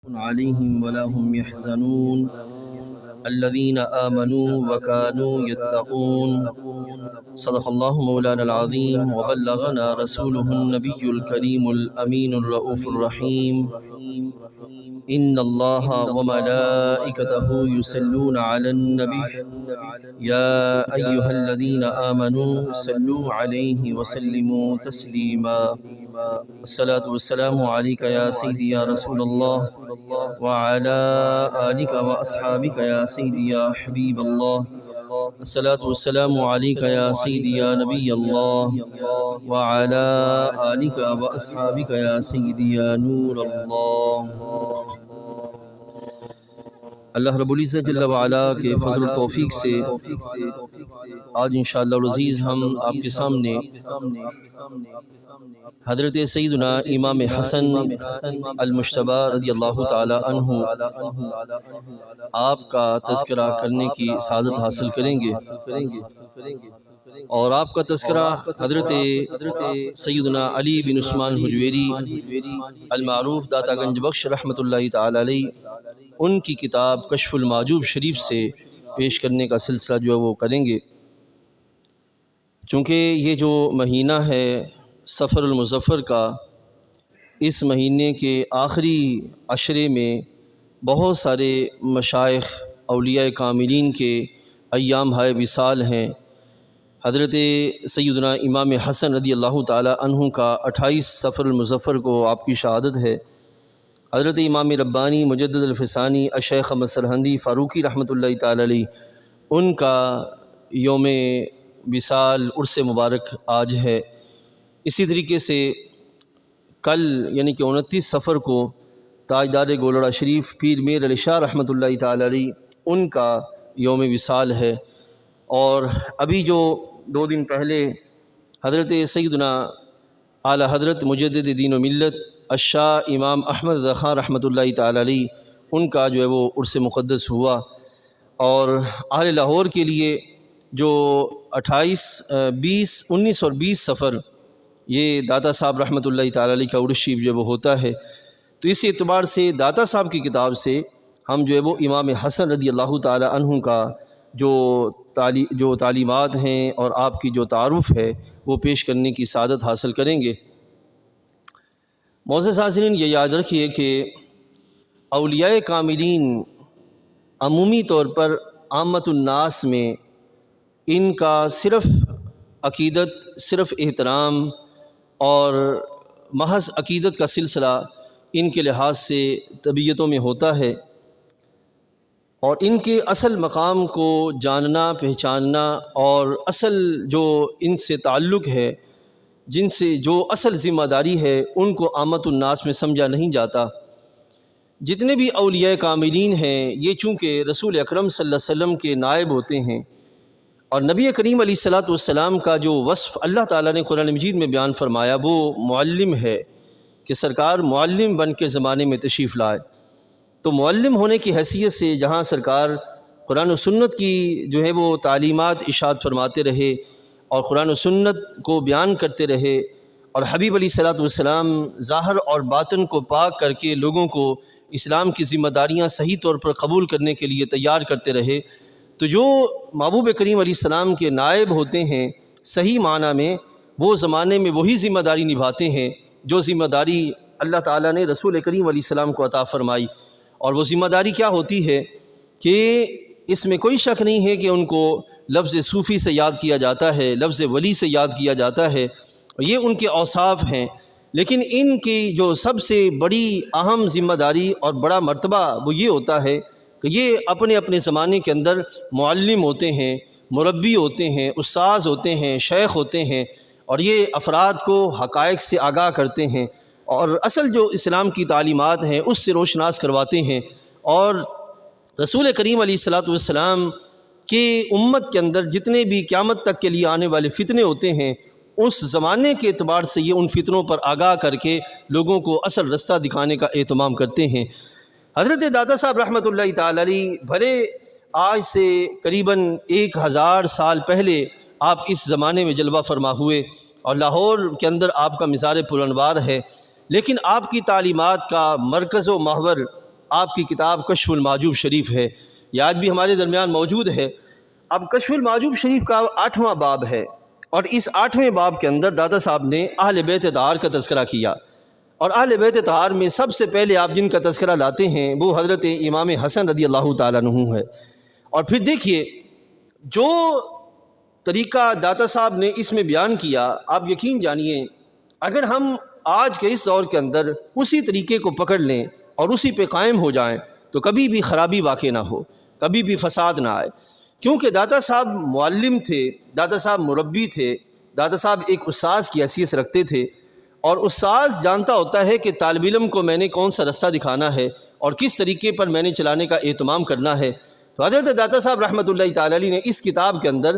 عليهم ولا هم يحزنون الذين آمنوا وكانوا يتقون. صدق الله مولانا العظيم وبلغنا رسوله النبي الكريم الأمين الرؤوف الرحيم. إن الله وملائكته يصلون على النبي يا أيها الذين آمنوا صلوا عليه وسلموا تسليما. الصلاة والسلام عليك يا سيدي يا رسول الله وعلى آلك وأصحابك يا سيدي يا حبيب الله. الصلاة والسلام عليك يا سيدي يا نبي الله وعلى آلك وأصحابك يا سيدي يا نور الله. اللہ رب العزت جل وعلا کے فضل و توفیق سے آج انشاءاللہ العزیز ہم آپ کے سامنے حضرت سیدنا امام حسن المجتبی رضی اللہ تعالی عنہ آپ کا تذکرہ کرنے کی سعادت حاصل کریں گے، اور آپ کا تذکرہ حضرت سیدنا علی بن عثمان حجویری المعروف داتا گنج بخش رحمۃ اللہ تعالی علیہ ان کی کتاب کشف المحجوب شریف سے پیش کرنے کا سلسلہ جو ہے وہ کریں گے. چونکہ یہ جو مہینہ ہے سفر المظفر کا، اس مہینے کے آخری عشرے میں بہت سارے مشائخ اولیاء کاملین کے ایام ہائے وصال ہیں. حضرت سیدنا امام حسن رضی اللہ تعالی عنہ کا 28 سفر المظفر کو آپ کی شہادت ہے. حضرت امام ربانی مجدد الفسانی الشیخ احمد سرہندی فاروقی رحمۃ اللہ تعالی علیہ ان کا یوم وصال عرس مبارک آج ہے. اسی طریقے سے کل یعنی کہ 29 سفر کو تاجدار گولڑا شریف پیر میر علی شاہ رحمۃ اللہ تعالی علیہ ان کا یوم وصال ہے. اور ابھی جو 2 دن پہلے حضرت سیدنا اعلیٰ حضرت مجدد دین و ملت الشاہ امام احمد رضا خان رحمۃ اللہ تعالی علیہ ان کا جو ہے وہ عرس مقدس ہوا. اور اہل لاہور کے لیے جو 28 19 اور 20 سفر یہ داتا صاحب رحمۃ اللہ تعالی علیہ کا عرس شریف جو وہ ہوتا ہے. تو اس اعتبار سے داتا صاحب کی کتاب سے ہم جو ہے وہ امام حسن رضی اللہ تعالی عنہ کا جو تعلیمات ہیں اور آپ کی جو تعارف ہے وہ پیش کرنے کی سعادت حاصل کریں گے. معزز حاضرین، یہ یاد رکھیے کہ اولیاء کاملین عمومی طور پر عامت الناس میں ان کا صرف عقیدت، صرف احترام اور محض عقیدت کا سلسلہ ان کے لحاظ سے طبیعتوں میں ہوتا ہے، اور ان کے اصل مقام کو جاننا، پہچاننا اور اصل جو ان سے تعلق ہے، جن سے جو اصل ذمہ داری ہے، ان کو عامت الناس میں سمجھا نہیں جاتا. جتنے بھی اولیاء کاملین ہیں یہ چونکہ رسول اکرم صلی اللہ علیہ وسلم کے نائب ہوتے ہیں، اور نبی کریم علیہ الصلاۃ والسلام کا جو وصف اللہ تعالیٰ نے قرآن مجید میں بیان فرمایا وہ معلم ہے کہ سرکار معلم بن کے زمانے میں تشریف لائے. تو معلم ہونے کی حیثیت سے جہاں سرکار قرآن و سنت کی جو ہے وہ تعلیمات ارشاد فرماتے رہے اور قرآن و سنت کو بیان کرتے رہے، اور حبیب علیہ الصلاۃ والسلام ظاہر اور باطن کو پاک کر کے لوگوں کو اسلام کی ذمہ داریاں صحیح طور پر قبول کرنے کے لیے تیار کرتے رہے، تو جو محبوب کریم علیہ السلام کے نائب ہوتے ہیں صحیح معنی میں وہ زمانے میں وہی ذمہ داری نبھاتے ہیں جو ذمہ داری اللہ تعالیٰ نے رسول کریم علیہ السلام کو عطا فرمائی. اور وہ ذمہ داری کیا ہوتی ہے کہ اس میں کوئی شک نہیں ہے کہ ان کو لفظ صوفی سے یاد کیا جاتا ہے، لفظ ولی سے یاد کیا جاتا ہے، یہ ان کے اوصاف ہیں. لیکن ان کی جو سب سے بڑی اہم ذمہ داری اور بڑا مرتبہ وہ یہ ہوتا ہے کہ یہ اپنے اپنے زمانے کے اندر معلم ہوتے ہیں، مربی ہوتے ہیں، استاذ ہوتے ہیں، شیخ ہوتے ہیں، اور یہ افراد کو حقائق سے آگاہ کرتے ہیں اور اصل جو اسلام کی تعلیمات ہیں اس سے روشناس کرواتے ہیں. اور رسول کریم علیہ الصلاۃ والسلام کہ امت کے اندر جتنے بھی قیامت تک کے لیے آنے والے فتنے ہوتے ہیں اس زمانے کے اعتبار سے یہ ان فتنوں پر آگاہ کر کے لوگوں کو اصل رستہ دکھانے کا اہتمام کرتے ہیں. حضرت داتا صاحب رحمۃ اللہ تعالی علیہ بھلے آج سے قریباً 1000 سال پہلے آپ اس زمانے میں جلوہ فرما ہوئے اور لاہور کے اندر آپ کا مزار پرانوار ہے، لیکن آپ کی تعلیمات کا مرکز و محور آپ کی کتاب کشف المحجوب شریف ہے، یہ آج بھی ہمارے درمیان موجود ہے۔ اب کشف المحجوب شریف کا 8واں باب ہے، اور اس 8ویں باب کے اندر دادا صاحب نے اہل بیت طہار کا تذکرہ کیا، اور اہل بیت طہار میں سب سے پہلے آپ جن کا تذکرہ لاتے ہیں وہ حضرت امام حسن رضی اللہ تعالیٰ عنہ ہے۔ اور پھر دیکھیے جو طریقہ داتا صاحب نے اس میں بیان کیا، آپ یقین جانیے اگر ہم آج کے اس دور کے اندر اسی طریقے کو پکڑ لیں اور اسی پہ قائم ہو جائیں تو کبھی بھی خرابی واقع نہ ہو، کبھی بھی فساد نہ آئے، کیونکہ داتا صاحب معلم تھے، داتا صاحب مربی تھے، داتا صاحب ایک استاذ کی حیثیت رکھتے تھے، اور استاذ جانتا ہوتا ہے کہ طالب علم کو میں نے کون سا رستہ دکھانا ہے اور کس طریقے پر میں نے چلانے کا اہتمام کرنا ہے۔ تو حضرت داتا صاحب رحمۃ اللہ تعالی علیہ نے اس کتاب کے اندر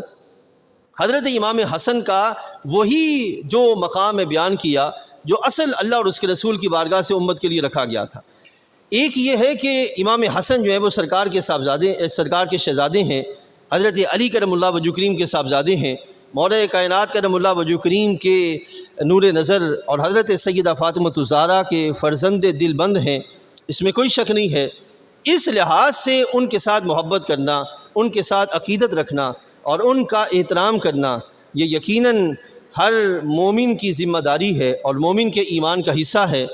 حضرت امام حسن کا وہی جو مقام ہے بیان کیا جو اصل اللہ اور اس کے رسول کی بارگاہ سے امت کے لیے رکھا گیا تھا۔ ایک یہ ہے کہ امام حسن جو ہے وہ سرکار کے شہزادے ہیں، حضرت علی کرم اللہ وجہ کریم کے صاحبزادے ہیں، مولا کائنات کرم اللہ وجہ کریم کے نور نظر اور حضرت سیدہ فاطمۃ الزہرا کے فرزند دل بند ہیں، اس میں کوئی شک نہیں ہے۔ اس لحاظ سے ان کے ساتھ محبت کرنا، ان کے ساتھ عقیدت رکھنا اور ان کا احترام کرنا یہ یقیناً ہر مومن کی ذمہ داری ہے اور مومن کے ایمان کا حصہ ہے۔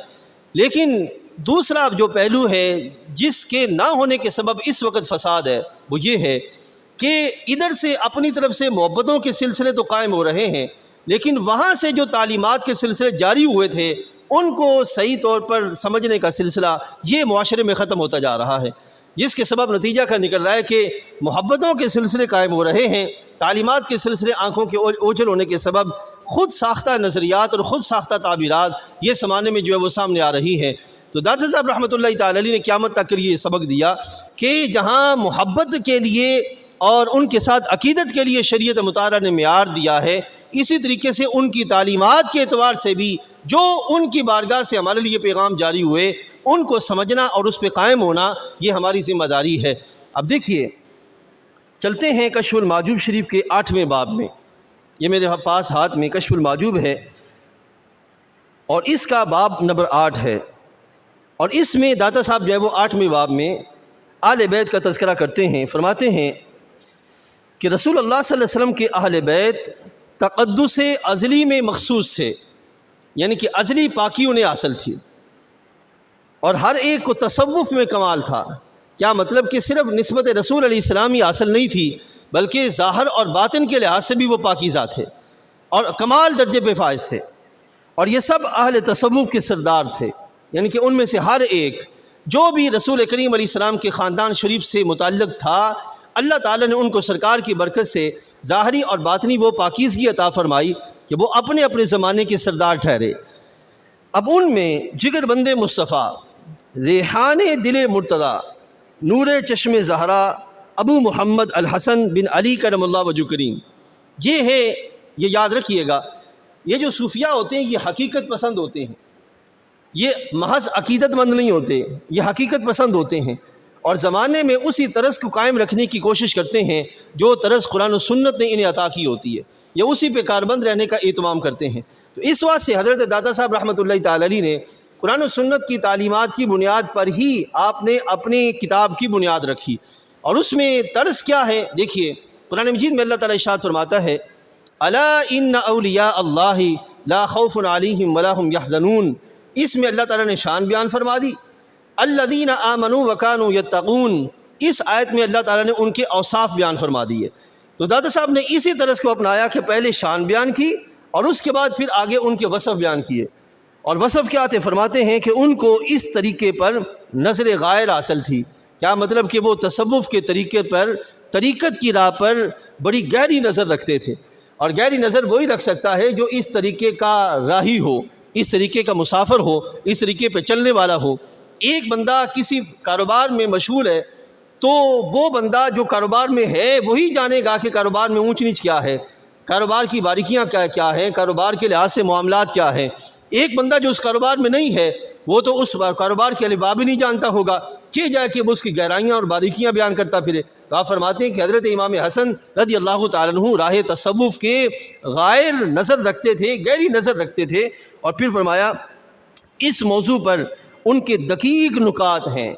لیکن دوسرا جو پہلو ہے جس کے نہ ہونے کے سبب اس وقت فساد ہے وہ یہ ہے کہ ادھر سے اپنی طرف سے محبتوں کے سلسلے تو قائم ہو رہے ہیں، لیکن وہاں سے جو تعلیمات کے سلسلے جاری ہوئے تھے ان کو صحیح طور پر سمجھنے کا سلسلہ یہ معاشرے میں ختم ہوتا جا رہا ہے، جس کے سبب نتیجہ کا نکل رہا ہے کہ محبتوں کے سلسلے قائم ہو رہے ہیں، تعلیمات کے سلسلے آنکھوں کے اوجھل ہونے کے سبب خود ساختہ نظریات اور خود ساختہ تعبیرات یہ زمانے میں جو ہے وہ سامنے آ رہی ہے۔ تو داتا صاحب رحمۃ اللہ تعالی علیہ نے قیامت تک کے لیے یہ سبق دیا کہ جہاں محبت کے لیے اور ان کے ساتھ عقیدت کے لیے شریعت مطالعہ نے معیار دیا ہے، اسی طریقے سے ان کی تعلیمات کے اعتبار سے بھی جو ان کی بارگاہ سے ہمارے لیے پیغام جاری ہوئے ان کو سمجھنا اور اس پہ قائم ہونا یہ ہماری ذمہ داری ہے۔ اب دیکھیے چلتے ہیں کشف المحجوب شریف کے 8ویں باب میں، یہ میرے پاس ہاتھ میں کشف المحجوب ہے اور اس کا باب نمبر 8 ہے، اور اس میں داتا صاحب جو ہے وہ 8ویں باب میں اہل بیت کا تذکرہ کرتے ہیں۔ فرماتے ہیں کہ رسول اللہ صلی اللہ علیہ وسلم کے اہل بیت تقدس ازلی میں مخصوص تھے، یعنی کہ ازلی پاکی انہیں حاصل تھی، اور ہر ایک کو تصوف میں کمال تھا۔ کیا مطلب کہ صرف نسبت رسول علیہ السلام ہی حاصل نہیں تھی بلکہ ظاہر اور باطن کے لحاظ سے بھی وہ پاکیزہ تھے اور کمال درجے پہ فائز تھے، اور یہ سب اہل تصوف کے سردار تھے، یعنی کہ ان میں سے ہر ایک جو بھی رسول کریم علیہ السلام کے خاندان شریف سے متعلق تھا اللہ تعالیٰ نے ان کو سرکار کی برکت سے ظاہری اور باطنی وہ پاکیزگی عطا فرمائی کہ وہ اپنے اپنے زمانے کے سردار ٹھہرے۔ اب ان میں جگر بند مصطفیٰ، ریحان دل مرتضیٰ، نور چشم زہرا ابو محمد الحسن بن علی کرم اللہ وجہ کریم، یہ ہے، یہ یاد رکھیے گا، یہ جو صوفیاء ہوتے ہیں یہ حقیقت پسند ہوتے ہیں، یہ محض عقیدت مند نہیں ہوتے، یہ حقیقت پسند ہوتے ہیں، اور زمانے میں اسی طرز کو قائم رکھنے کی کوشش کرتے ہیں جو طرز قرآن و سنت نے انہیں عطا کی ہوتی ہے، یا اسی پہ کاربند رہنے کا اہتمام کرتے ہیں۔ تو اس واسطے سے حضرت داتا صاحب رحمۃ اللہ تعالی علیہ نے قرآن و سنت کی تعلیمات کی بنیاد پر ہی آپ نے اپنی کتاب کی بنیاد رکھی، اور اس میں طرز کیا ہے دیکھیے، قرآن مجید میں اللہ تعالیٰ ارشاد فرماتا ہے الا ان اولیاء اللہ لا خوف علیہم ولا هم یحزنون، اس میں اللہ تعالیٰ نے شان بیان فرما دی، الذین آمنوا وکانوا یتقون، اس آیت میں اللہ تعالیٰ نے ان کے اوصاف بیان فرما دیے۔ تو داتا صاحب نے اسی طرز کو اپنایا کہ پہلے شان بیان کی اور اس کے بعد پھر آگے ان کے وصف بیان کیے، اور وصف کیا تھے؟ فرماتے ہیں کہ ان کو اس طریقے پر نظر غائر حاصل تھی، کیا مطلب کہ وہ تصوف کے طریقے پر، طریقت کی راہ پر بڑی گہری نظر رکھتے تھے، اور گہری نظر وہی رکھ سکتا ہے جو اس طریقے کا راہی ہو، اس طریقے کا مسافر ہو، اس طریقے پہ چلنے والا ہو۔ ایک بندہ کسی کاروبار میں مشہور ہے تو وہ بندہ جو کاروبار میں ہے وہی جانے گا کہ کاروبار میں اونچ نیچ کیا ہے، کاروبار کی باریکیاں کیا ہیں، کاروبار کے لحاظ سے معاملات کیا ہیں۔ ایک بندہ جو اس کاروبار میں نہیں ہے وہ تو اس کاروبار کے الف با بھی نہیں جانتا ہوگا، کہ جائے کہ وہ اس کی گہرائیاں اور باریکیاں بیان کرتا پھرے۔ تو آپ فرماتے ہیں کہ حضرت امام حسن رضی اللہ تعالیٰ عنہ راہ تصوف کے غائر نظر رکھتے تھے، گہری نظر رکھتے تھے، اور پھر فرمایا اس موضوع پر ان کے دقیق نکات ہیں،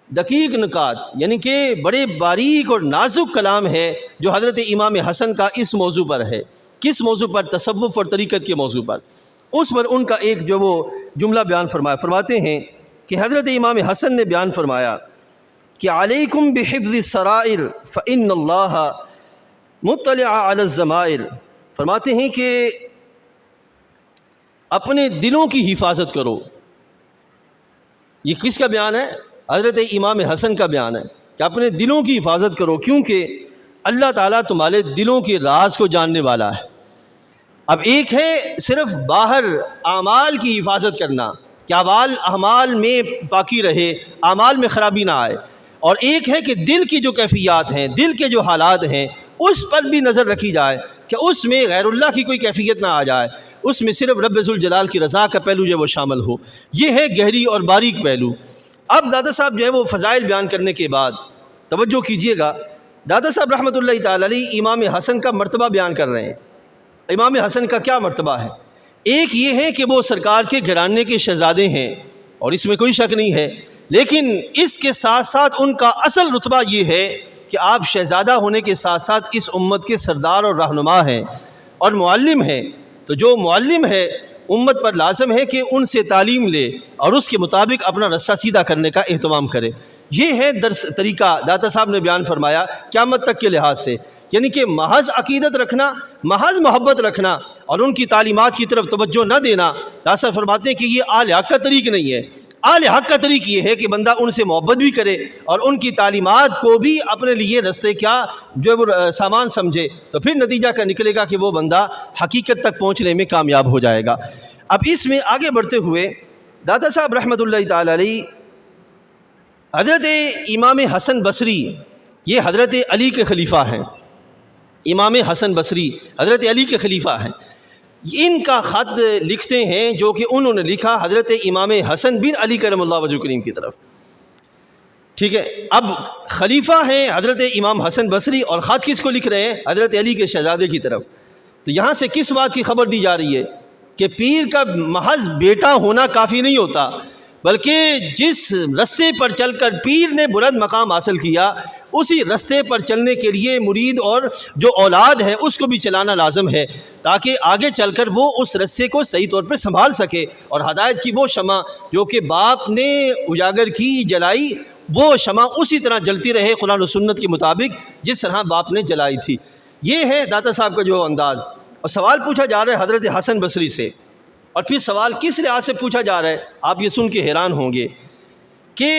دقیق نکات یعنی کہ بڑے باریک اور نازک کلام ہے جو حضرت امام حسن کا اس موضوع پر ہے. کس موضوع پر؟ تصوف اور طریقت کے موضوع پر. اس پر ان کا ایک جو وہ جملہ بیان فرماتے ہیں کہ حضرت امام حسن نے بیان فرمایا کہ علیکم بحفظ السرائر فإن اللہ مطلع علی الضمائر. فرماتے ہیں کہ اپنے دلوں کی حفاظت کرو. یہ کس کا بیان ہے؟ حضرت امام حسن کا بیان ہے کہ اپنے دلوں کی حفاظت کرو، کیونکہ اللہ تعالیٰ تمہارے دلوں کے راز کو جاننے والا ہے. اب ایک ہے صرف باہر اعمال کی حفاظت کرنا کہ اعمال میں پاکی رہے، اعمال میں خرابی نہ آئے، اور ایک ہے کہ دل کی جو کیفیات ہیں، دل کے جو حالات ہیں، اس پر بھی نظر رکھی جائے کہ اس میں غیر اللہ کی کوئی کیفیت نہ آ جائے، اس میں صرف رب ذوالجلال کی رضا کا پہلو جو وہ شامل ہو. یہ ہے گہری اور باریک پہلو. اب دادا صاحب جو ہے وہ فضائل بیان کرنے کے بعد توجہ کیجئے گا، دادا صاحب رحمۃ اللہ تعالی علیہ امام حسن کا مرتبہ بیان کر رہے ہیں. امام حسن کا کیا مرتبہ ہے؟ ایک یہ ہے کہ وہ سرکار کے گھرانے کے شہزادے ہیں اور اس میں کوئی شک نہیں ہے، لیکن اس کے ساتھ ساتھ ان کا اصل رتبہ یہ ہے کہ آپ شہزادہ ہونے کے ساتھ ساتھ اس امت کے سردار اور رہنما ہیں اور معلم ہیں. تو جو معلم ہے امت پر لازم ہے کہ ان سے تعلیم لے اور اس کے مطابق اپنا رستہ سیدھا کرنے کا اہتمام کرے. یہ ہے درس طریقہ داتا صاحب نے بیان فرمایا قیامت تک کے لحاظ سے، یعنی کہ محض عقیدت رکھنا، محض محبت رکھنا اور ان کی تعلیمات کی طرف توجہ نہ دینا. داتا صاحب فرماتے ہیں کہ یہ آل حق کا طریق نہیں ہے. آل حق کا طریق یہ ہے کہ بندہ ان سے محبت بھی کرے اور ان کی تعلیمات کو بھی اپنے لیے رستے کیا جو ہے وہ سامان سمجھے، تو پھر نتیجہ کا نکلے گا کہ وہ بندہ حقیقت تک پہنچنے میں کامیاب ہو جائے گا. اب اس میں آگے بڑھتے ہوئے داتا صاحب رحمۃ اللہ تعالی علیہ حضرت امام حسن بصری، یہ حضرت علی کے خلیفہ ہیں. امام حسن بصری حضرت علی کے خلیفہ ہیں. ان کا خط لکھتے ہیں جو کہ انہوں نے لکھا حضرت امام حسن بن علی کرم اللہ وجہ کریم کی طرف. ٹھیک ہے، اب خلیفہ ہیں حضرت امام حسن بصری اور خط کس کو لکھ رہے ہیں؟ حضرت علی کے شہزادے کی طرف. تو یہاں سے کس بات کی خبر دی جا رہی ہے کہ پیر کا محض بیٹا ہونا کافی نہیں ہوتا، بلکہ جس رستے پر چل کر پیر نے بلند مقام حاصل کیا اسی رستے پر چلنے کے لیے مرید اور جو اولاد ہے اس کو بھی چلانا لازم ہے، تاکہ آگے چل کر وہ اس رستے کو صحیح طور پر سنبھال سکے اور ہدایت کی وہ شمع جو کہ باپ نے اجاگر کی، جلائی، وہ شمع اسی طرح جلتی رہے قرآن و سنت کے مطابق جس طرح باپ نے جلائی تھی. یہ ہے داتا صاحب کا جو انداز. اور سوال پوچھا جا رہا ہے حضرت حسن بصری سے، اور پھر سوال کس لحاظ سے پوچھا جا رہا ہے آپ یہ سن کے حیران ہوں گے کہ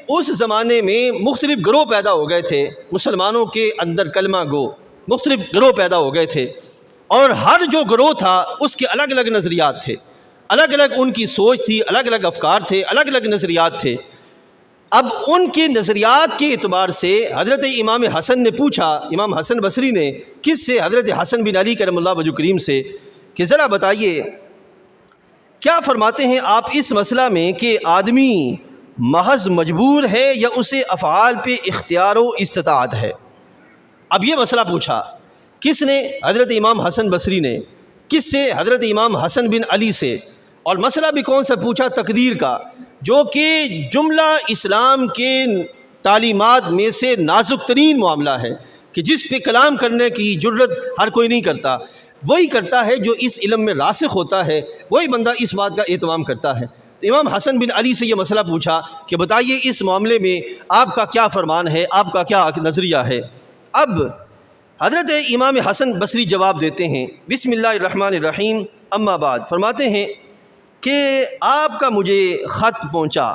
اس زمانے میں مختلف گروہ پیدا ہو گئے تھے، مسلمانوں کے اندر کلمہ گو مختلف گروہ پیدا ہو گئے تھے، اور ہر جو گروہ تھا اس کے الگ الگ نظریات تھے، الگ الگ ان کی سوچ تھی، الگ الگ افکار تھے، الگ الگ نظریات تھے. اب ان کے نظریات کے اعتبار سے حضرت امام حسن نے پوچھا، امام حسن بصری نے کس سے؟ حضرت حسن بن علی کرم اللہ وجہ کریم سے، کہ ذرا بتائیے کیا فرماتے ہیں آپ اس مسئلہ میں کہ آدمی محض مجبور ہے یا اسے افعال پہ اختیار و استطاعت ہے؟ اب یہ مسئلہ پوچھا کس نے؟ حضرت امام حسن بصری نے. کس سے؟ حضرت امام حسن بن علی سے. اور مسئلہ بھی کون سا پوچھا؟ تقدیر کا، جو کہ جملہ اسلام کے تعلیمات میں سے نازک ترین معاملہ ہے کہ جس پہ کلام کرنے کی جرت ہر کوئی نہیں کرتا. وہی کرتا ہے جو اس علم میں راسخ ہوتا ہے، وہی بندہ اس بات کا اہتمام کرتا ہے. تو امام حسن بن علی سے یہ مسئلہ پوچھا کہ بتائیے اس معاملے میں آپ کا کیا فرمان ہے، آپ کا کیا نظریہ ہے؟ اب حضرت امام حسن بصری جواب دیتے ہیں، بسم اللہ الرحمن الرحیم، اما بعد. فرماتے ہیں کہ آپ کا مجھے خط پہنچا،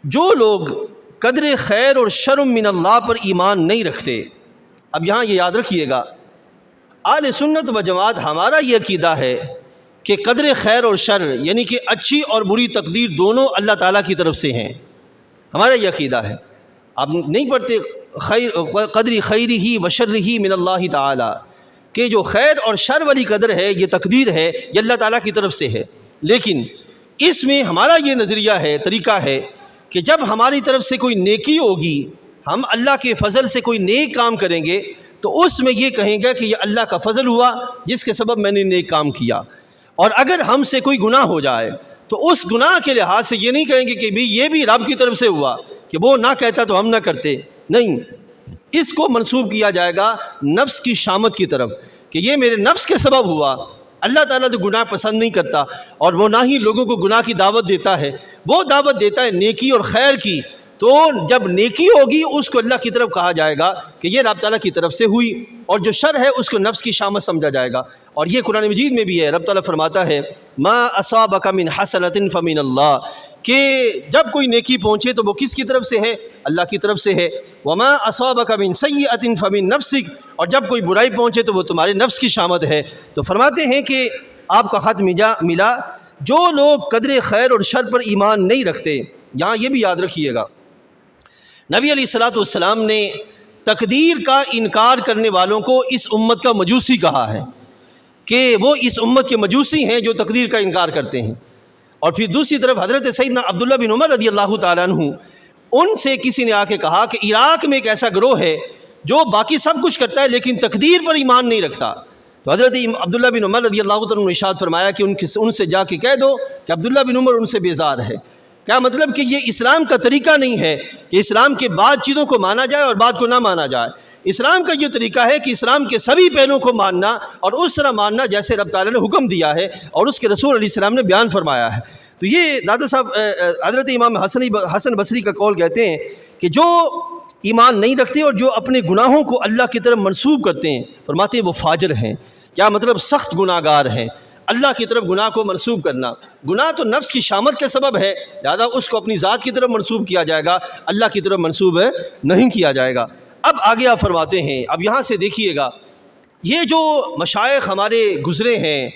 جو لوگ قدر خیر اور شر من اللہ پر ایمان نہیں رکھتے. اب یہاں یہ یاد رکھیے گا، اہل سنت و جماعت ہمارا یہ عقیدہ ہے کہ قدر خیر اور شر یعنی کہ اچھی اور بری تقدیر دونوں اللہ تعالیٰ کی طرف سے ہیں. ہمارا یہ عقیدہ ہے. آپ نہیں پڑھتے قدر خیری ہی و شر ہی من اللہ تعالیٰ، کہ جو خیر اور شر والی قدر ہے، یہ تقدیر ہے، یہ اللہ تعالیٰ کی طرف سے ہے. لیکن اس میں ہمارا یہ نظریہ ہے، طریقہ ہے کہ جب ہماری طرف سے کوئی نیکی ہوگی، ہم اللہ کے فضل سے کوئی نیک کام کریں گے تو اس میں یہ کہیں گے کہ یہ اللہ کا فضل ہوا جس کے سبب میں نے نیک کام کیا. اور اگر ہم سے کوئی گناہ ہو جائے تو اس گناہ کے لحاظ سے یہ نہیں کہیں گے کہ بھی یہ بھی رب کی طرف سے ہوا کہ وہ نہ کہتا تو ہم نہ کرتے، نہیں، اس کو منسوب کیا جائے گا نفس کی شامت کی طرف کہ یہ میرے نفس کے سبب ہوا۔ اللہ تعالیٰ تو گناہ پسند نہیں کرتا، اور وہ نہ ہی لوگوں کو گناہ کی دعوت دیتا ہے، وہ دعوت دیتا ہے نیکی اور خیر کی۔ تو جب نیکی ہوگی اس کو اللہ کی طرف کہا جائے گا کہ یہ رب تعالیٰ کی طرف سے ہوئی، اور جو شر ہے اس کو نفس کی شامت سمجھا جائے گا۔ اور یہ قرآن مجید میں بھی ہے، رب تعالیٰ فرماتا ہے ما اصابک من حسنۃ فمن اللہ، کہ جب کوئی نیکی پہنچے تو وہ کس کی طرف سے ہے؟ اللہ کی طرف سے ہے۔ وما اصابک من سیئۃ فمن نفسک، اور جب کوئی برائی پہنچے تو وہ تمہارے نفس کی شامت ہے۔ تو فرماتے ہیں کہ آپ کا خط ملا، جو لوگ قدر خیر اور شر پر ایمان نہیں رکھتے، یہاں یہ بھی یاد رکھیے گا، نبی علیہ الصلوۃ والسلام نے تقدیر کا انکار کرنے والوں کو اس امت کا مجوسی کہا ہے کہ وہ اس امت کے مجوسی ہیں جو تقدیر کا انکار کرتے ہیں۔ اور پھر دوسری طرف حضرت سیدنا عبداللہ بن عمر رضی اللہ تعالیٰ عنہ، ان سے کسی نے آ کے کہا کہ عراق میں ایک ایسا گروہ ہے جو باقی سب کچھ کرتا ہے لیکن تقدیر پر ایمان نہیں رکھتا۔ تو حضرت عبداللہ بن عمر رضی اللہ تعالیٰ عنہ نے ارشاد فرمایا کہ ان سے جا کے کہہ دو کہ عبداللہ بن عمر ان سے بیزار ہے۔ کیا مطلب کہ یہ اسلام کا طریقہ نہیں ہے کہ اسلام کے بعد چیزوں کو مانا جائے اور بعد کو نہ مانا جائے۔ اسلام کا یہ طریقہ ہے کہ اسلام کے سبھی پہلوؤں کو ماننا اور اس طرح ماننا جیسے رب تعالیٰ نے حکم دیا ہے اور اس کے رسول علیہ السلام نے بیان فرمایا ہے۔ تو یہ دادا صاحب حضرت امام حسن بصری کا قول کہتے ہیں کہ جو ایمان نہیں رکھتے اور جو اپنے گناہوں کو اللہ کی طرف منسوب کرتے ہیں، فرماتے ہیں وہ فاجر ہیں۔ کیا مطلب؟ سخت گناہ گار ہیں۔ اللہ کی طرف گناہ کو منسوب کرنا، گناہ تو نفس کی شامت کے سبب ہے، لہذا اس کو اپنی ذات کی طرف منسوب کیا جائے گا، اللہ کی طرف منسوب نہیں کیا جائے گا۔ اب آگے آپ فرماتے ہیں، اب یہاں سے دیکھیے گا، یہ جو مشائخ ہمارے گزرے ہیں،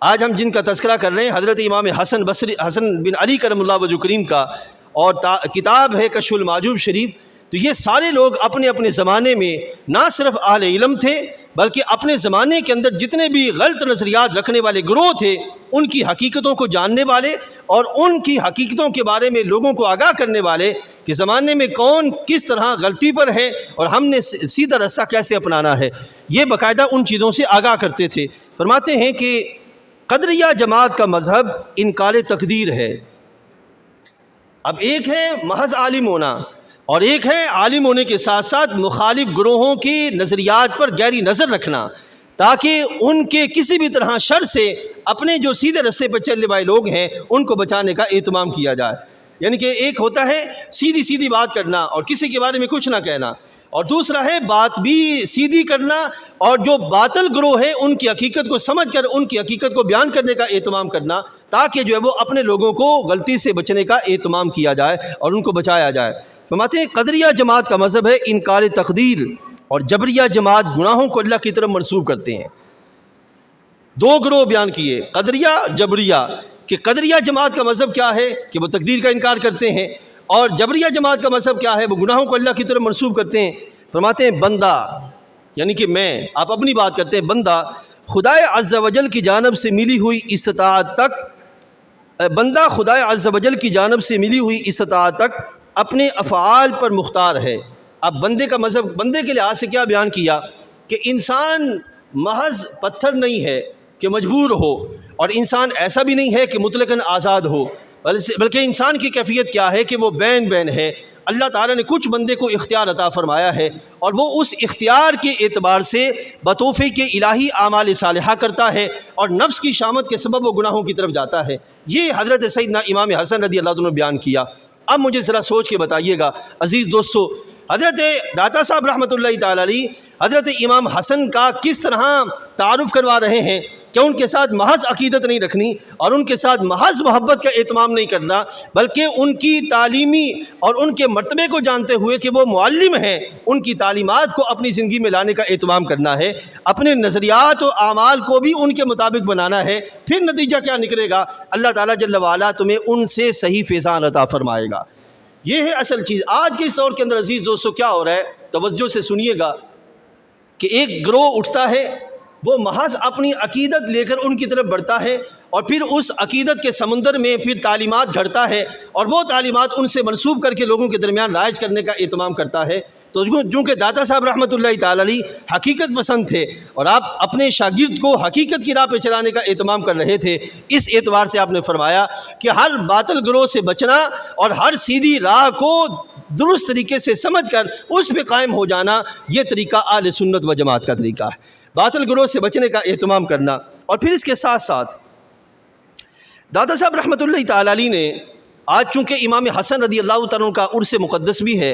آج ہم جن کا تذکرہ کر رہے ہیں، حضرت امام حسن بن علی کرم اللہ وجہ کریم کا، اور کتاب ہے کشف المعجوب شریف۔ تو یہ سارے لوگ اپنے اپنے زمانے میں نہ صرف اہل علم تھے بلکہ اپنے زمانے کے اندر جتنے بھی غلط نظریات رکھنے والے گروہ تھے ان کی حقیقتوں کو جاننے والے اور ان کی حقیقتوں کے بارے میں لوگوں کو آگاہ کرنے والے کہ زمانے میں کون کس طرح غلطی پر ہے اور ہم نے سیدھا رستہ کیسے اپنانا ہے، یہ باقاعدہ ان چیزوں سے آگاہ کرتے تھے۔ فرماتے ہیں کہ قدریہ جماعت کا مذہب انکار تقدیر ہے۔ اب ایک ہے محض عالم ہونا اور ایک ہے عالم ہونے کے ساتھ ساتھ مخالف گروہوں کے نظریات پر گہری نظر رکھنا تاکہ ان کے کسی بھی طرح شر سے اپنے جو سیدھے رستے پر چلنے والے لوگ ہیں ان کو بچانے کا اہتمام کیا جائے۔ یعنی کہ ایک ہوتا ہے سیدھی بات کرنا اور کسی کے بارے میں کچھ نہ کہنا، اور دوسرا ہے بات بھی سیدھی کرنا اور جو باطل گروہ ہے ان کی حقیقت کو سمجھ کر ان کی حقیقت کو بیان کرنے کا اہتمام کرنا تاکہ جو ہے وہ اپنے لوگوں کو غلطی سے بچنے کا اہتمام کیا جائے اور ان کو بچایا جائے۔ فرماتے ہیں قدریہ جماعت کا مذہب ہے انکار تقدیر، اور جبریہ جماعت گناہوں کو اللہ کی طرف منسوب کرتے ہیں۔ دو گروہ بیان کیے، قدریہ جبریہ، کہ قدریہ جماعت کا مذہب کیا ہے کہ وہ تقدیر کا انکار کرتے ہیں، اور جبریہ جماعت کا مذہب کیا ہے وہ گناہوں کو اللہ کی طرف منسوب کرتے ہیں۔ فرماتے ہیں بندہ یعنی کہ میں، آپ اپنی بات کرتے ہیں، بندہ خدائے عز و جل کی جانب سے ملی ہوئی استطاعت تک، بندہ خدائے عز و جل کی جانب سے ملی ہوئی استطاعت تک اپنے افعال پر مختار ہے۔ اب بندے کا مذہب، بندے کے لحاظ سے کیا بیان کیا کہ انسان محض پتھر نہیں ہے کہ مجبور ہو، اور انسان ایسا بھی نہیں ہے کہ مطلقاً آزاد ہو، بلکہ انسان کی کیفیت کیا ہے کہ وہ بین ہے۔ اللہ تعالیٰ نے کچھ بندے کو اختیار عطا فرمایا ہے اور وہ اس اختیار کے اعتبار سے بتوفیق کے الہی اعمال صالحہ کرتا ہے اور نفس کی شامت کے سبب وہ گناہوں کی طرف جاتا ہے۔ یہ حضرت سیدنا امام حسن رضی اللہ عنہ نے بیان کیا۔ اب مجھے ذرا سوچ کے بتائیے گا عزیز دوستو، حضرت داتا صاحب رحمۃ اللہ تعالی علیہ حضرت امام حسن کا کس طرح تعارف کروا رہے ہیں کہ ان کے ساتھ محض عقیدت نہیں رکھنی اور ان کے ساتھ محض محبت کا اہتمام نہیں کرنا، بلکہ ان کی تعلیمی اور ان کے مرتبے کو جانتے ہوئے کہ وہ معلم ہیں، ان کی تعلیمات کو اپنی زندگی میں لانے کا اہتمام کرنا ہے، اپنے نظریات و اعمال کو بھی ان کے مطابق بنانا ہے۔ پھر نتیجہ کیا نکلے گا؟ اللہ تعالیٰ جل وعلا تمہیں ان سے صحیح فیضان عطا فرمائے گا۔ یہ ہے اصل چیز۔ آج کے اس دور کے اندر عزیز دوستو کیا ہو رہا ہے؟ توجہ سے سنیے گا کہ ایک گروہ اٹھتا ہے، وہ محض اپنی عقیدت لے کر ان کی طرف بڑھتا ہے اور پھر اس عقیدت کے سمندر میں پھر تعلیمات گھڑتا ہے اور وہ تعلیمات ان سے منسوب کر کے لوگوں کے درمیان رائج کرنے کا اہتمام کرتا ہے۔ تو چونکہ داتا صاحب رحمۃ اللہ تعالی علیہ حقیقت پسند تھے اور آپ اپنے شاگرد کو حقیقت کی راہ پہ چلانے کا اہتمام کر رہے تھے، اس اعتبار سے آپ نے فرمایا کہ ہر باطل گروہ سے بچنا اور ہر سیدھی راہ کو درست طریقے سے سمجھ کر اس پہ قائم ہو جانا، یہ طریقہ اہل سنت و جماعت کا طریقہ ہے، باطل گروہ سے بچنے کا اہتمام کرنا۔ اور پھر اس کے ساتھ ساتھ داتا صاحب رحمۃ اللہ تعالی علیہ نے آج چونکہ امام حسن رضی اللہ تعالیٰ عنہ کا عرس مقدس بھی ہے،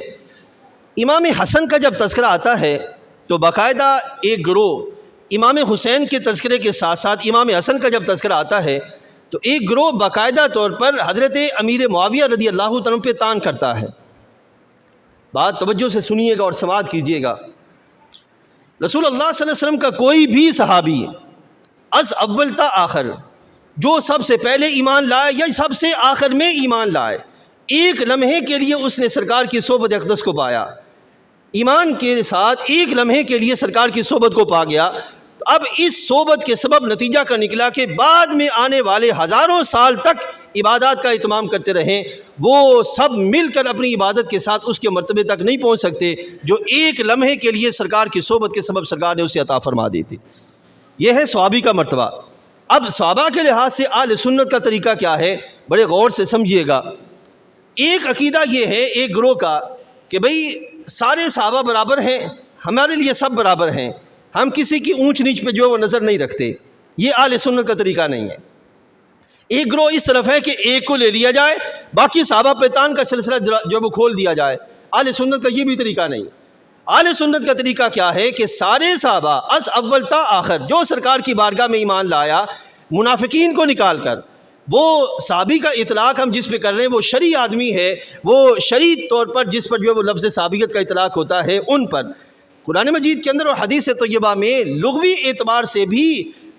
امام حسن کا جب تذکرہ آتا ہے تو باقاعدہ ایک گروہ امام حسین کے تذکرے کے ساتھ ساتھ امام حسن کا جب تذکرہ آتا ہے تو ایک گروہ باقاعدہ طور پر حضرت امیر معاویہ رضی اللہ تعالیٰ عنہ پہ طعن کرتا ہے۔ بات توجہ سے سنیے گا اور سماعت کیجیے گا۔ رسول اللہ صلی اللہ علیہ وسلم کا کوئی بھی صحابی از اول تا آخر جو سب سے پہلے ایمان لائے یا سب سے آخر میں ایمان لائے، ایک لمحے کے لیے اس نے سرکار کی صحبت اقدس کو پایا، ایمان کے ساتھ ایک لمحے کے لیے سرکار کی صحبت کو پا گیا، تو اب اس صحبت کے سبب نتیجہ کا نکلا کہ بعد میں آنے والے ہزاروں سال تک عبادات کا اہتمام کرتے رہیں، وہ سب مل کر اپنی عبادت کے ساتھ اس کے مرتبے تک نہیں پہنچ سکتے جو ایک لمحے کے لیے سرکار کی صحبت کے سبب سرکار نے اسے عطا فرما دی تھی۔ یہ ہے صحابی کا مرتبہ۔ اب صحابہ کے لحاظ سے اہل سنت کا طریقہ کیا ہے، بڑے غور سے سمجھیے گا۔ ایک عقیدہ یہ ہے ایک گروہ کا کہ بھئی سارے صحابہ برابر ہیں، ہمارے لیے سب برابر ہیں، ہم کسی کی اونچ نیچ پہ جو ہے وہ نظر نہیں رکھتے، یہ اہل سنت کا طریقہ نہیں ہے۔ ایک گروہ اس طرف ہے کہ ایک کو لے لیا جائے، باقی صحابہ پہ طعن کا سلسلہ جو ہے وہ کھول دیا جائے، اہل سنت کا یہ بھی طریقہ نہیں ہے۔ اہل سنت کا طریقہ کیا ہے کہ سارے صحابہ از اول تا آخر جو سرکار کی بارگاہ میں ایمان لایا، منافقین کو نکال کر، وہ صحابی کا اطلاق ہم جس پہ کر رہے ہیں وہ شرعی آدمی ہے، وہ شرعی طور پر جس پر جو ہے وہ لفظ صحابیت کا اطلاق ہوتا ہے، ان پر قرآن مجید کے اندر اور حدیث طیبہ میں لغوی اعتبار سے بھی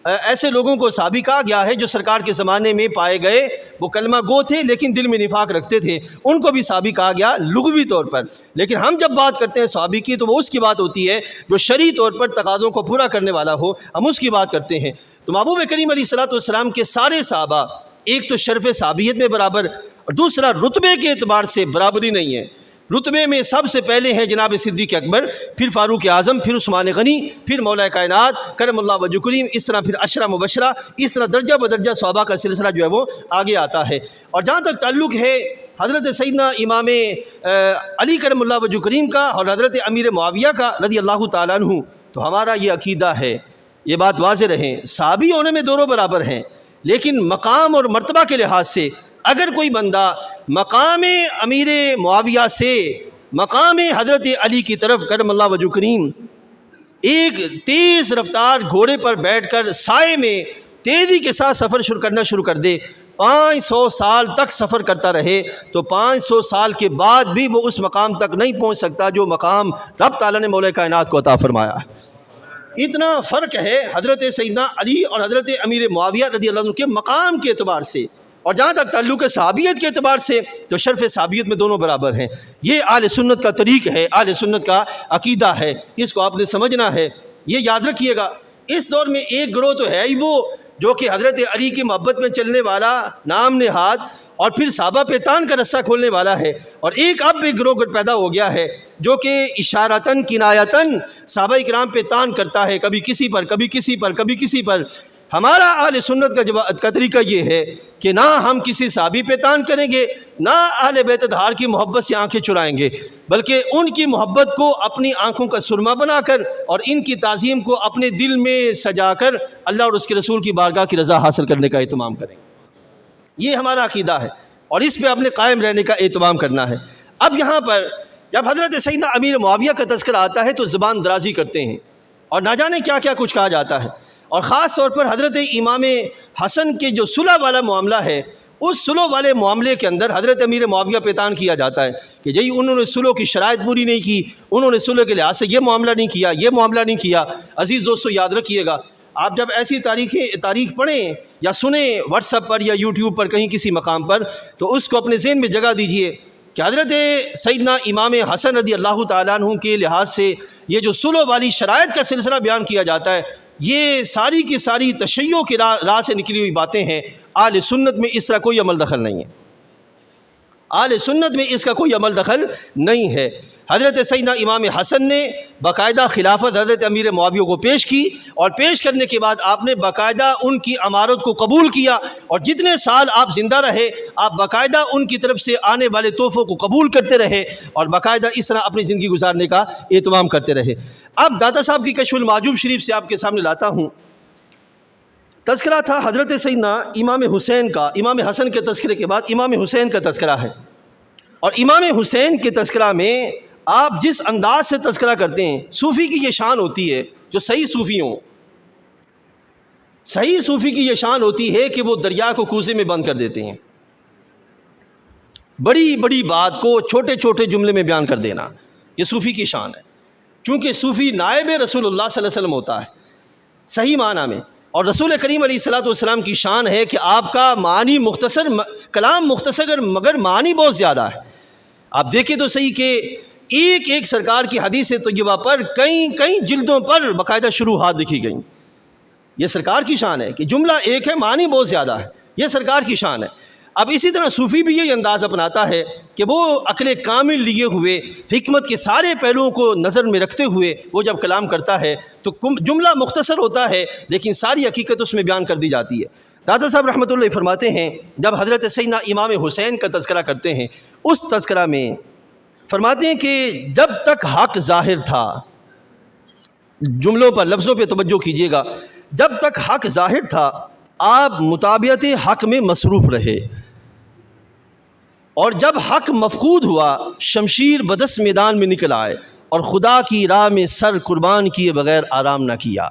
ایسے لوگوں کو صحابی کہا گیا ہے جو سرکار کے زمانے میں پائے گئے، وہ کلمہ گو تھے لیکن دل میں نفاق رکھتے تھے، ان کو بھی صحابی کہا گیا لغوی طور پر۔ لیکن ہم جب بات کرتے ہیں صحابی کی تو وہ اس کی بات ہوتی ہے جو شرعی طور پر تقاضوں کو پورا کرنے والا ہو، ہم اس کی بات کرتے ہیں۔ تو محبوب کریم علیہ الصلوۃ والسلام کے سارے صحابہ ایک تو شرف صحابیت میں برابر اور دوسرا رتبے کے اعتبار سے برابری نہیں ہے۔ رتبے میں سب سے پہلے ہیں جناب صدیق اکبر، پھر فاروق اعظم، پھر عثمان غنی، پھر مولا کائنات کرم اللہ وجہ کریم، اس طرح پھر عشرہ مبشرہ، اس طرح درجہ بدرجہ صحابہ کا سلسلہ جو ہے وہ آگے آتا ہے۔ اور جہاں تک تعلق ہے حضرت سیدنا امام علی کرم اللہ وجہ کریم کا اور حضرت امیر معاویہ کا رضی اللہ تعالیٰ عنہ، تو ہمارا یہ عقیدہ ہے، یہ بات واضح رہے، صحابی ہونے میں دونوں برابر ہیں، لیکن مقام اور مرتبہ کے لحاظ سے اگر کوئی بندہ مقام امیر معاویہ سے مقام حضرت علی کی طرف کرم اللہ وجہ کریم ایک تیز رفتار گھوڑے پر بیٹھ کر سائے میں تیزی کے ساتھ سفر شروع کر دے، 500 سال تک سفر کرتا رہے، تو 500 سال کے بعد بھی وہ اس مقام تک نہیں پہنچ سکتا جو مقام رب تعالیٰ نے مولا کائنات کو عطا فرمایا ہے۔ اتنا فرق ہے حضرت سیدنا علی اور حضرت امیر معاویہ رضی اللہ عنہ کے مقام کے اعتبار سے، اور جہاں تک تعلق ہے صحابیت کے اعتبار سے تو شرف صحابیت میں دونوں برابر ہیں۔ یہ اہل سنت کا طریق ہے، اہل سنت کا عقیدہ ہے، اس کو آپ نے سمجھنا ہے۔ یہ یاد رکھیے گا، اس دور میں ایک گروہ تو ہے ہی وہ جو کہ حضرت علی کی محبت میں چلنے والا، نام نہاد اور پھر صحابہ پہ طعن کا رسہ کھولنے والا ہے، اور ایک اب ایک گروہ پیدا ہو گیا ہے جو کہ اشارتاً کنایتاً صحابہ کرام پہ طعن کرتا ہے، کبھی کسی پر، کبھی کسی پر، کبھی کسی پر۔ ہمارا اہل سنت کا طریقہ یہ ہے کہ نہ ہم کسی صحابی پہ طعن کریں گے، نہ اہل بیت اطہار کی محبت سے آنکھیں چرائیں گے، بلکہ ان کی محبت کو اپنی آنکھوں کا سرما بنا کر اور ان کی تعظیم کو اپنے دل میں سجا کر اللہ اور اس کے رسول کی بارگاہ کی رضا حاصل کرنے کا اہتمام کریں گے۔ یہ ہمارا عقیدہ ہے اور اس پہ اپنے قائم رہنے کا اہتمام کرنا ہے۔ اب یہاں پر جب حضرت سیدنا امیر معاویہ کا تذکرہ آتا ہے تو زبان درازی کرتے ہیں اور نہ جانے کیا کیا کچھ کہا جاتا ہے، اور خاص طور پر حضرت امام حسن کے جو صلح والا معاملہ ہے، اس صلح والے معاملے کے اندر حضرت امیر معاویہ پہ طعن کیا جاتا ہے کہ جی انہوں نے صلح کی شرائط پوری نہیں کی، انہوں نے صلح کے لحاظ سے یہ معاملہ نہیں کیا، یہ معاملہ نہیں کیا۔ عزیز دوستو یاد رکھیے گا، آپ جب ایسی تاریخ پڑھیں یا سنیں واٹس ایپ پر یا یوٹیوب پر کہیں کسی مقام پر، تو اس کو اپنے ذہن میں جگہ دیجئے کہ حضرت سیدنا امام حسن رضی اللہ تعالیٰ عنہ کے لحاظ سے یہ جو صلح والی شرائط کا سلسلہ بیان کیا جاتا ہے، یہ ساری کی ساری تشیع کی راہ سے نکلی ہوئی باتیں ہیں۔ اہل سنت میں اس طرح کوئی عمل دخل نہیں ہے۔ اہل سنت میں اس کا کوئی عمل دخل نہیں ہے۔ حضرت سیدنا امام حسن نے باقاعدہ خلافت حضرت امیر معاویہ کو پیش کی، اور پیش کرنے کے بعد آپ نے باقاعدہ ان کی امارت کو قبول کیا، اور جتنے سال آپ زندہ رہے آپ باقاعدہ ان کی طرف سے آنے والے تحفوں کو قبول کرتے رہے، اور باقاعدہ اس طرح اپنی زندگی گزارنے کا اہتمام کرتے رہے۔ اب داتا صاحب کی کشف المحجوب شریف سے آپ کے سامنے لاتا ہوں۔ تذکرہ تھا حضرت سیدنا امام حسین کا، امام حسن کے تذکرے کے بعد امام حسین کا تذکرہ ہے، اور امام حسین کے تذکرہ میں آپ جس انداز سے تذکرہ کرتے ہیں، صوفی کی یہ شان ہوتی ہے، جو صحیح صوفی ہوں، صحیح صوفی کی یہ شان ہوتی ہے کہ وہ دریا کو کوزے میں بند کر دیتے ہیں، بڑی بڑی بات کو چھوٹے چھوٹے جملے میں بیان کر دینا، یہ صوفی کی شان ہے، چونکہ صوفی نائب رسول اللہ صلی اللہ علیہ وسلم ہوتا ہے صحیح معنی میں، اور رسول کریم علیہ الصلوۃ والسلام کی شان ہے کہ آپ کا معنی مختصر، کلام مختصر مگر معنی بہت زیادہ ہے۔ آپ دیکھیں تو صحیح کہ ایک ایک سرکار کی حدیث طیبہ پر کئی جلدوں پر باقاعدہ شروحات لکھی گئیں۔ یہ سرکار کی شان ہے کہ جملہ ایک ہے، معنی بہت زیادہ ہے، یہ سرکار کی شان ہے۔ اب اسی طرح صوفی بھی یہی انداز اپناتا ہے کہ وہ عقل کامل لیے ہوئے، حکمت کے سارے پہلوؤں کو نظر میں رکھتے ہوئے وہ جب کلام کرتا ہے تو جملہ مختصر ہوتا ہے لیکن ساری حقیقت اس میں بیان کر دی جاتی ہے۔ داتا صاحب رحمۃ اللہ فرماتے ہیں جب حضرت سیدنا امام حسین کا تذکرہ کرتے ہیں، اس تذکرہ میں فرماتے ہیں کہ جب تک حق ظاہر تھا، جملوں پر لفظوں پہ توجہ کیجیے گا، جب تک حق ظاہر تھا آپ مطابعت حق میں مصروف رہے، اور جب حق مفقود ہوا شمشیر بدس میدان میں نکل آئے، اور خدا کی راہ میں سر قربان کیے بغیر آرام نہ کیا۔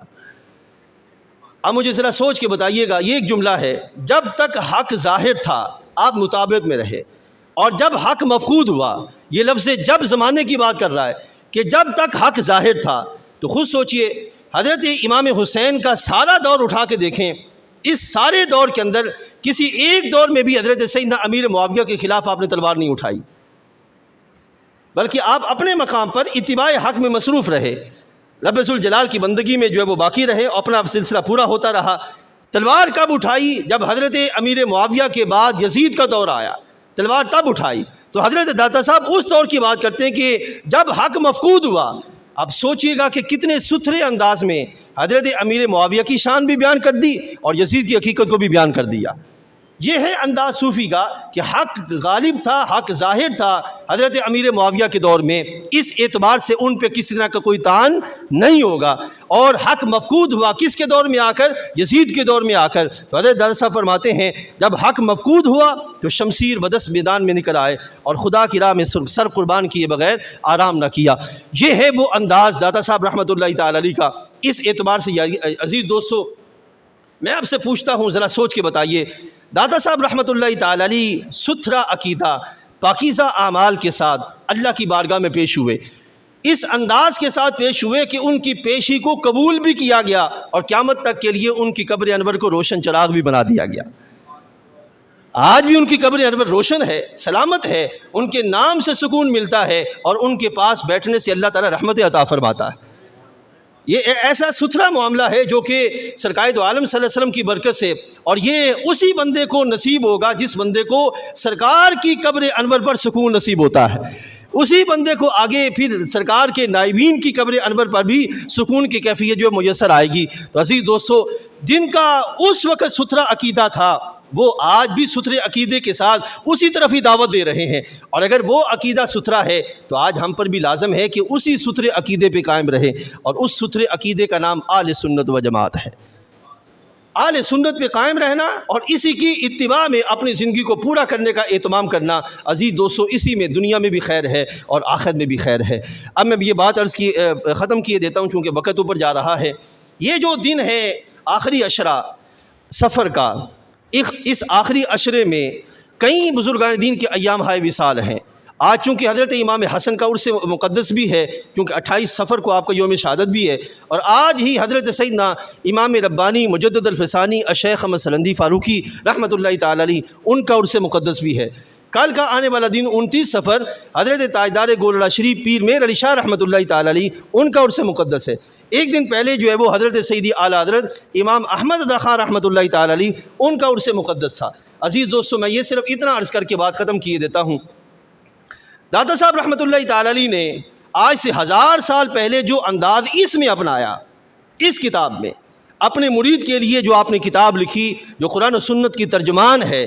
اب مجھے ذرا سوچ کے بتائیے گا، یہ ایک جملہ ہے، جب تک حق ظاہر تھا آپ مطابعت میں رہے، اور جب حق مفقود ہوا، یہ لفظ جب زمانے کی بات کر رہا ہے کہ جب تک حق ظاہر تھا، تو خود سوچئے حضرت امام حسین کا سارا دور اٹھا کے دیکھیں، اس سارے دور کے اندر کسی ایک دور میں بھی حضرت سیدنا امیر معاویہ کے خلاف آپ نے تلوار نہیں اٹھائی، بلکہ آپ اپنے مقام پر اتباع حق میں مصروف رہے، رب ذوالجلال کی بندگی میں جو ہے وہ باقی رہے، اپنا سلسلہ پورا ہوتا رہا۔ تلوار کب اٹھائی؟ جب حضرت امیر معاویہ کے بعد یزید کا دور آیا، تلوار تب اٹھائی۔ تو حضرت داتا صاحب اس دور کی بات کرتے ہیں کہ جب حق مفقود ہوا، اب سوچئے گا کہ کتنے ستھرے انداز میں حضرت امیر معاویہ کی شان بھی بیان کر دی اور یزید کی حقیقت کو بھی بیان کر دیا۔ یہ ہے انداز صوفی کا کہ حق غالب تھا، حق ظاہر تھا حضرت امیر معاویہ کے دور میں، اس اعتبار سے ان پہ کسی طرح کا کوئی طعن نہیں ہوگا، اور حق مفقود ہوا کس کے دور میں آ کر؟ یزید کے دور میں آ کر۔ تو حضرت داتا صاحب فرماتے ہیں جب حق مفقود ہوا تو شمشیر بدس میدان میں نکل آئے، اور خدا کی راہ میں سر قربان کیے بغیر آرام نہ کیا۔ یہ ہے وہ انداز داتا صاحب رحمۃ اللہ تعالی علیہ کا۔ اس اعتبار سے عزیز دوستو، میں آپ سے پوچھتا ہوں، ذرا سوچ کے بتائیے، داتا صاحب رحمۃ اللہ تعالی علیہ ستھرا عقیدہ، پاکیزہ اعمال کے ساتھ اللہ کی بارگاہ میں پیش ہوئے، اس انداز کے ساتھ پیش ہوئے کہ ان کی پیشی کو قبول بھی کیا گیا، اور قیامت تک کے لیے ان کی قبر انور کو روشن چراغ بھی بنا دیا گیا۔ آج بھی ان کی قبر انور روشن ہے، سلامت ہے، ان کے نام سے سکون ملتا ہے، اور ان کے پاس بیٹھنے سے اللہ تعالی رحمت عطا فرماتا ہے۔ یہ ایسا ستھرا معاملہ ہے جو کہ سرکار دو عالم صلی اللہ علیہ وسلم کی برکت سے، اور یہ اسی بندے کو نصیب ہوگا جس بندے کو سرکار کی قبر انور پر سکون نصیب ہوتا ہے، اسی بندے کو آگے پھر سرکار کے نائبین کی قبر انور پر بھی سکون کی کیفیت جو میسر آئے گی۔ تو عزیز دوستو، جن کا اس وقت ستھرا عقیدہ تھا وہ آج بھی ستھرے عقیدے کے ساتھ اسی طرف ہی دعوت دے رہے ہیں، اور اگر وہ عقیدہ ستھرا ہے تو آج ہم پر بھی لازم ہے کہ اسی ستھرے عقیدے پہ قائم رہے، اور اس ستھرے عقیدے کا نام اہل سنت و جماعت ہے۔ اہل سنت پہ قائم رہنا اور اسی کی اتباع میں اپنی زندگی کو پورا کرنے کا اہتمام کرنا، عزیز دوستو، اسی میں دنیا میں بھی خیر ہے اور آخرت میں بھی خیر ہے۔ اب میں یہ بات ختم کیے دیتا ہوں چونکہ وقت اوپر جا رہا ہے۔ یہ جو دن ہے آخری عشرہ سفر کا، اس آخری عشرے میں کئی بزرگان دین کے ایام ہائے وصال ہیں۔ آج چونکہ حضرت امام حسن کا عرس مقدس بھی ہے، کیونکہ 28 سفر کو آپ کا یوم شہادت بھی ہے، اور آج ہی حضرت سیدنا امام ربانی مجدد الفسانی الشیخ احمد سلندی فاروقی رحمۃ اللہ تعالی علیہ ان کا عرس مقدس بھی ہے۔ کل کا آنے والا دن 29 سفر حضرت تاجدار گولڑا شریف پیر میر علی شاہ رحمۃ اللہ تعالی علیہ ان کا عرس مقدس ہے۔ ایک دن پہلے جو ہے وہ حضرت سیدی اعلیٰ حضرت امام احمد رضا خان رحمۃ اللہ تعالی علیہ ان کا عرس مقدس تھا۔ عزیز دوستو، میں یہ صرف اتنا عرض کر کے بات ختم کیے دیتا ہوں۔ داتا صاحب رحمۃ اللہ تعالی علیہ نے آج سے 1000 سال پہلے جو انداز اس میں اپنایا، اس کتاب میں اپنے مرید کے لیے جو آپ نے کتاب لکھی، جو قرآن و سنت کی ترجمان ہے،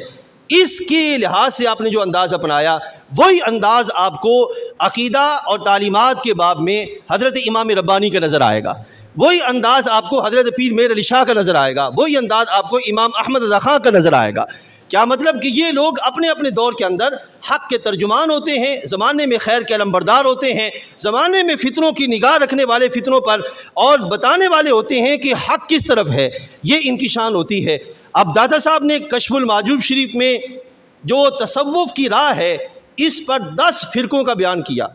اس کے لحاظ سے آپ نے جو انداز اپنایا، وہی انداز آپ کو عقیدہ اور تعلیمات کے باب میں حضرت امام ربانی کا نظر آئے گا، وہی انداز آپ کو حضرت پیر میر علی شاہ کا نظر آئے گا، وہی انداز آپ کو امام احمد رضا خان کا نظر آئے گا۔ کیا مطلب کہ یہ لوگ اپنے اپنے دور کے اندر حق کے ترجمان ہوتے ہیں، زمانے میں خیر کے علمبردار ہوتے ہیں، زمانے میں فتنوں کی نگاہ رکھنے والے فتنوں پر اور بتانے والے ہوتے ہیں کہ حق کس طرف ہے، یہ ان کی شان ہوتی ہے۔ اب داتا صاحب نے کشف المعجوب شریف میں جو تصوف کی راہ ہے، اس پر 10 فرقوں کا بیان کیا،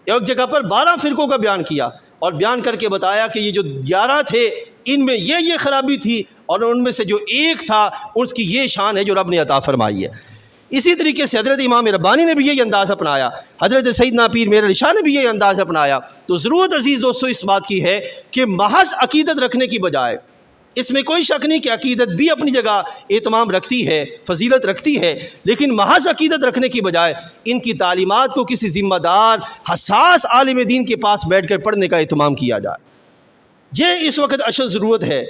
ایک جگہ پر 12 فرقوں کا بیان کیا، اور بیان کر کے بتایا کہ یہ جو 11 تھے ان میں یہ خرابی تھی، اور ان میں سے جو ایک تھا اس کی یہ شان ہے جو رب نے عطا فرمائی ہے۔ اسی طریقے سے حضرت امام ربانی نے بھی یہی انداز اپنایا، حضرت سیدنا پیر میر علی شاہ نے بھی یہی انداز اپنایا۔ تو ضرورت عزیز دوستو اس بات کی ہے کہ محض عقیدت رکھنے کی بجائے، اس میں کوئی شک نہیں کہ عقیدت بھی اپنی جگہ اہتمام رکھتی ہے، فضیلت رکھتی ہے، لیکن محض عقیدت رکھنے کی بجائے ان کی تعلیمات کو کسی ذمہ دار حساس عالم دین کے پاس بیٹھ کر پڑھنے کا اہتمام کیا جائے۔ یہ اس وقت اشد ضرورت ہے۔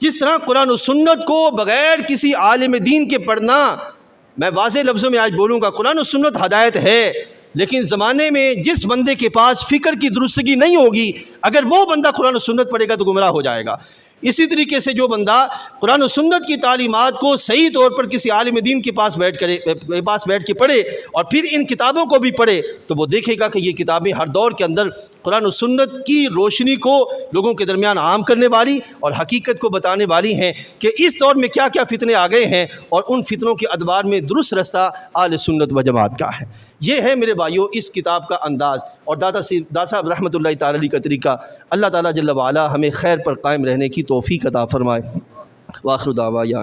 جس طرح قرآن و سنت کو بغیر کسی عالم دین کے پڑھنا، میں واضح لفظوں میں آج بولوں گا، قرآن و سنت ہدایت ہے، لیکن زمانے میں جس بندے کے پاس فکر کی درستگی نہیں ہوگی، اگر وہ بندہ قرآن و سنت پڑھے گا تو گمراہ ہو جائے گا۔ اسی طریقے سے جو بندہ قرآن و سنت کی تعلیمات کو صحیح طور پر کسی عالم دین کے پاس بیٹھ کے پڑھے اور پھر ان کتابوں کو بھی پڑھے، تو وہ دیکھے گا کہ یہ کتابیں ہر دور کے اندر قرآن و سنت کی روشنی کو لوگوں کے درمیان عام کرنے والی اور حقیقت کو بتانے والی ہیں کہ اس دور میں کیا کیا فتنے آ گئے ہیں، اور ان فتنوں کے ادوار میں درست رستہ اہل سنت و جماعت کا ہے۔ یہ ہے میرے بھائیوں اس کتاب کا انداز اور داتا صاحب رحمۃ اللہ تعالی علیہ کا طریقہ۔ اللہ تعالیٰ جل وعلا ہمیں خیر پر قائم رہنے کی توفیق عطا فرمائے۔ وآخر دعوانا